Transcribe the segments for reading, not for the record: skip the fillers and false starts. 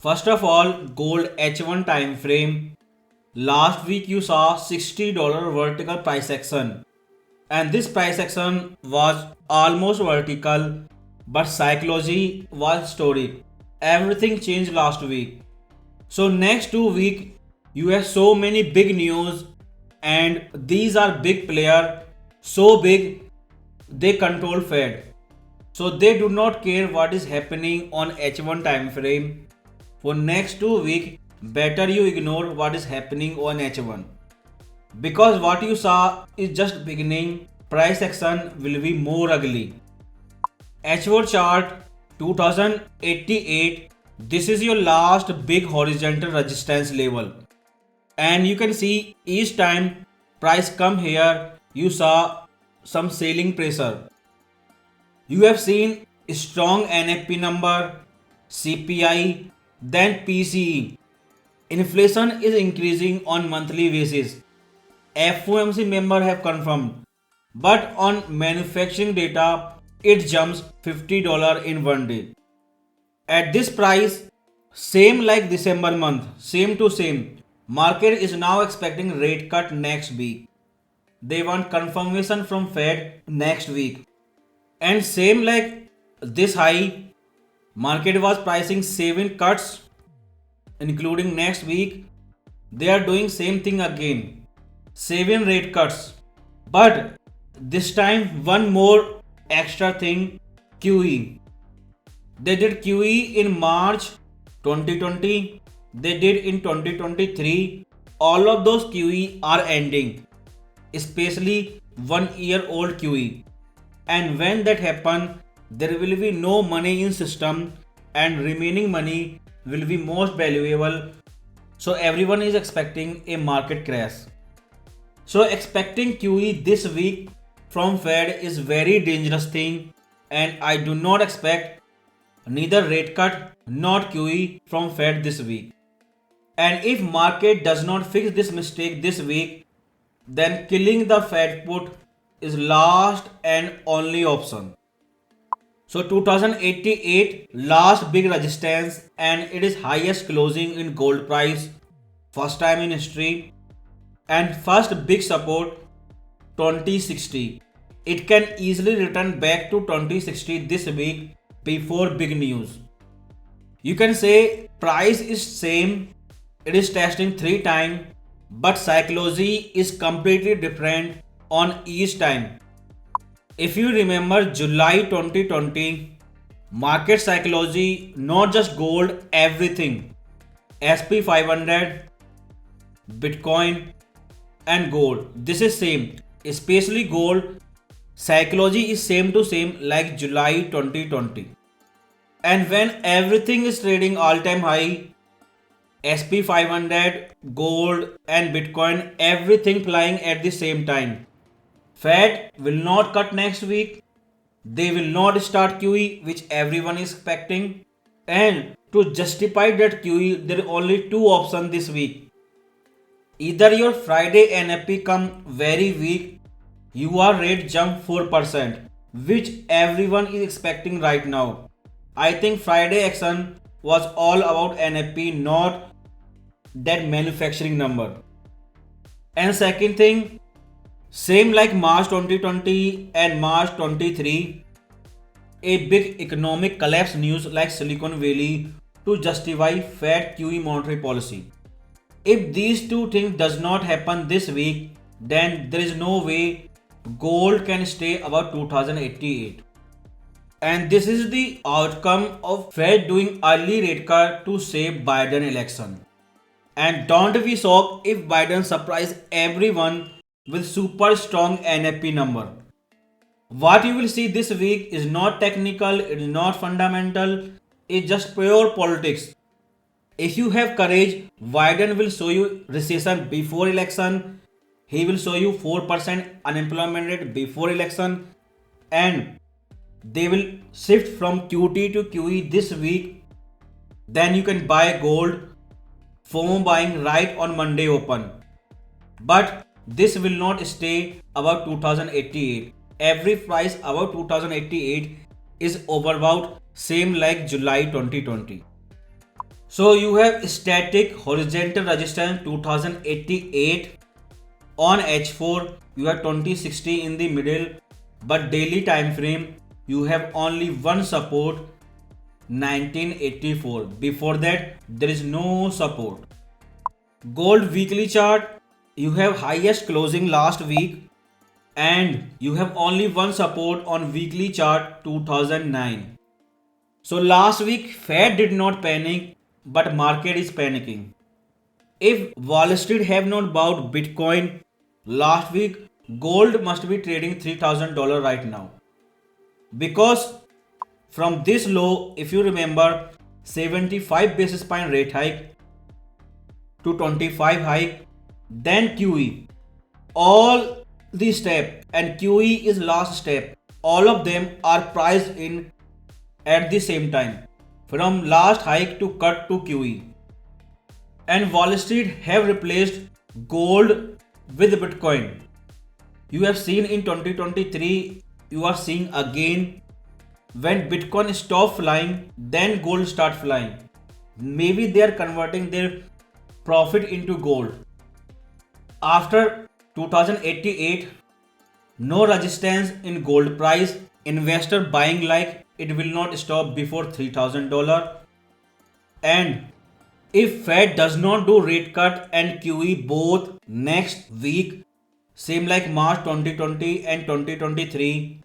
First of all, gold H1 time frame. Last week you saw $60 vertical price action, and this price action was almost vertical, but psychology was historic. Everything changed last week. So next 2 week you have so many big news, and these are big player, so big they control Fed. So they do not care what is happening on H1 time frame. For next 2 week, better you ignore what is happening on H1. Because what you saw is just beginning, price action will be more ugly. H4 chart 2088, this is your last big horizontal resistance level. And you can see each time price come here, you saw some selling pressure. You have seen strong NFP number, CPI, then PCE. Inflation is increasing on monthly basis. FOMC member have confirmed. But on manufacturing data, it jumps $50 in one day. At this price, same like December month, same to same. Market is now expecting rate cut next week. They want confirmation from Fed next week. And same like this high, market was pricing 7 cuts including next week. They are doing same thing again, 7 rate cuts. But this time one more extra thing, QE. They did QE in March 2020, they did in 2023. All of those QE are ending, especially 1-year-old QE. And when that happen, there will be no money in system and remaining money will be most valuable. So everyone is expecting a market crash. So expecting QE this week from Fed is very dangerous thing, and I do not expect neither rate cut nor QE from Fed this week. And if market does not fix this mistake this week, then killing the Fed put is last and only option. So 2088 last big resistance, and it is highest closing in gold price, first time in history. And first big support 2060. It can easily return back to 2060 this week before big news. You can say price is same, it is testing 3 times, but psychology is completely different on each time. If you remember July 2020, market psychology, not just gold, everything, SP 500, Bitcoin and gold, this is same, especially gold, psychology is same to same like July 2020. And when everything is trading all-time high, SP 500, gold and Bitcoin, everything flying at the same time. Fed will not cut next week. They will not start QE, which everyone is expecting. And to justify that QE, there are only 2 options this week. Either your Friday NFP come very weak, your rate jump 4%, which everyone is expecting right now. I think Friday action was all about NFP, not that manufacturing number. And second thing, same like March 2020 and March 23, a big economic collapse news like Silicon Valley to justify Fed QE monetary policy. If these two things does not happen this week, then there is no way gold can stay above 2088. And this is the outcome of Fed doing early rate cut to save Biden election. And don't be shocked if Biden surprise everyone with super strong NFP number. What you will see this week is not technical, it is not fundamental, it's just pure politics. If you have courage, Biden will show you recession before election, he will show you 4% unemployment rate before election, and they will shift from QT to QE this week. Then you can buy gold, FOMO buying right on Monday open. But this will not stay above 2088. Every price above 2088 is overbought, same like July 2020. So you have static horizontal resistance 2088 on H4, you have 2060 in the middle, but daily time frame you have only one support 1984. Before that there is no support. Gold weekly chart, you have highest closing last week and you have only one support on weekly chart 2009. So last week Fed did not panic, but market is panicking. If Wall Street have not bought Bitcoin last week, gold must be trading $3,000 right now. Because from this low, if you remember, 75 basis point rate hike to 25 hike, then QE. All the step and QE is last step. All of them are priced in at the same time. From last hike to cut to QE. And Wall Street have replaced gold with Bitcoin. You have seen in 2023, you are seeing again when Bitcoin stop flying, then gold start flying. Maybe they are converting their profit into gold. After 2088, no resistance in gold price. Investor buying like it will not stop before $3,000. And if Fed does not do rate cut and QE both next week, same like March 2020 and 2023,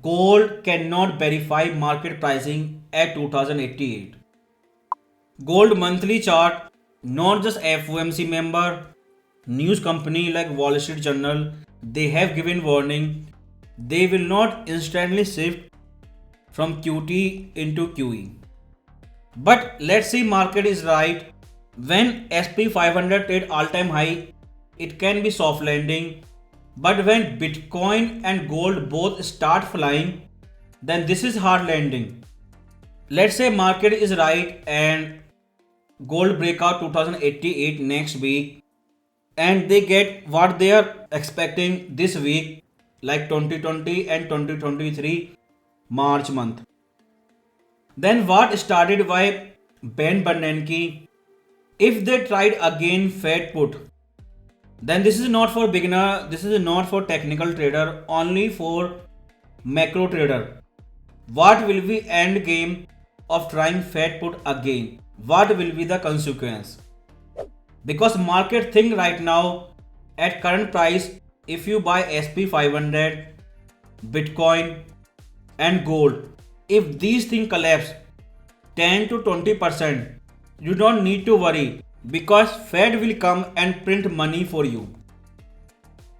gold cannot verify market pricing at 2088. Gold monthly chart, not just FOMC member, news company like Wall Street Journal, they have given warning. They will not instantly shift from QT into QE. But let's see market is right. When SP 500 trade all-time high, it can be soft landing. But when Bitcoin and gold both start flying, then this is hard landing. Let's say market is right and gold breakout 2088 next week and they get what they are expecting this week like 2020 and 2023 March month. Then what started by Ben Bernanke, if they tried again Fed put, then this is not for beginner, this is not for technical trader, only for macro trader. What will be end game of trying Fed put again? What will be the consequence? Because market think right now at current price, if you buy SP 500, Bitcoin and gold, if these things collapse 10 to 20%, you don't need to worry because Fed will come and print money for you.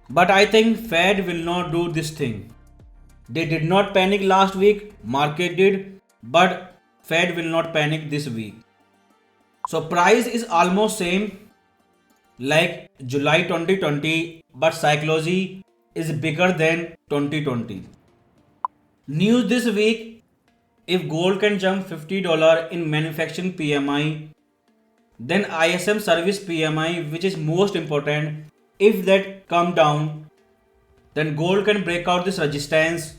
But I think Fed will not do this thing. They did not panic last week, market did, but Fed will not panic this week. So price is almost same like July 2020, but psychology is bigger than 2020. News this week, if gold can jump $50 in manufacturing PMI, then ISM service PMI, which is most important, if that come down, then gold can break out this resistance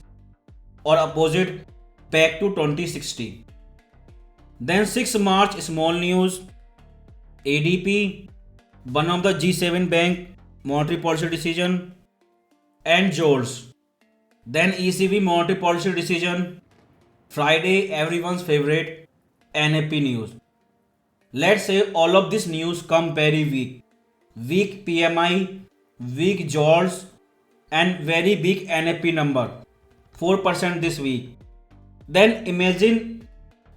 or opposite back to 2060. Then 6 March small news, ADP, one of the G7 bank monetary policy decision, and JOLTS. Then ECB monetary policy decision. Friday everyone's favorite, NAP news. Let's say all of this news come very weak. Weak PMI, weak JOLTS and very big NAP number, 4% this week. Then imagine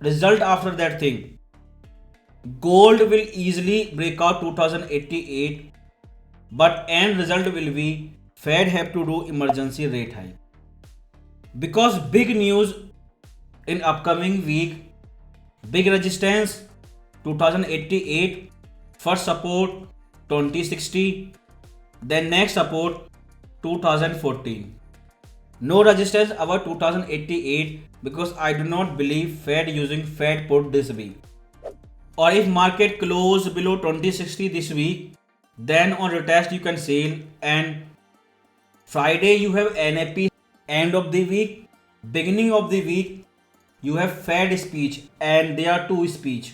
result after that thing. Gold will easily break out 2088, but end result will be Fed have to do emergency rate hike. Because big news in upcoming week, big resistance 2088, first support 2060, then next support 2014. No resistance above 2088 because I do not believe Fed using Fed put this week. Or if market close below 2060 this week, then on retest you can sell. And Friday you have NAP, end of the week, beginning of the week you have Fed speech, and there are two speech.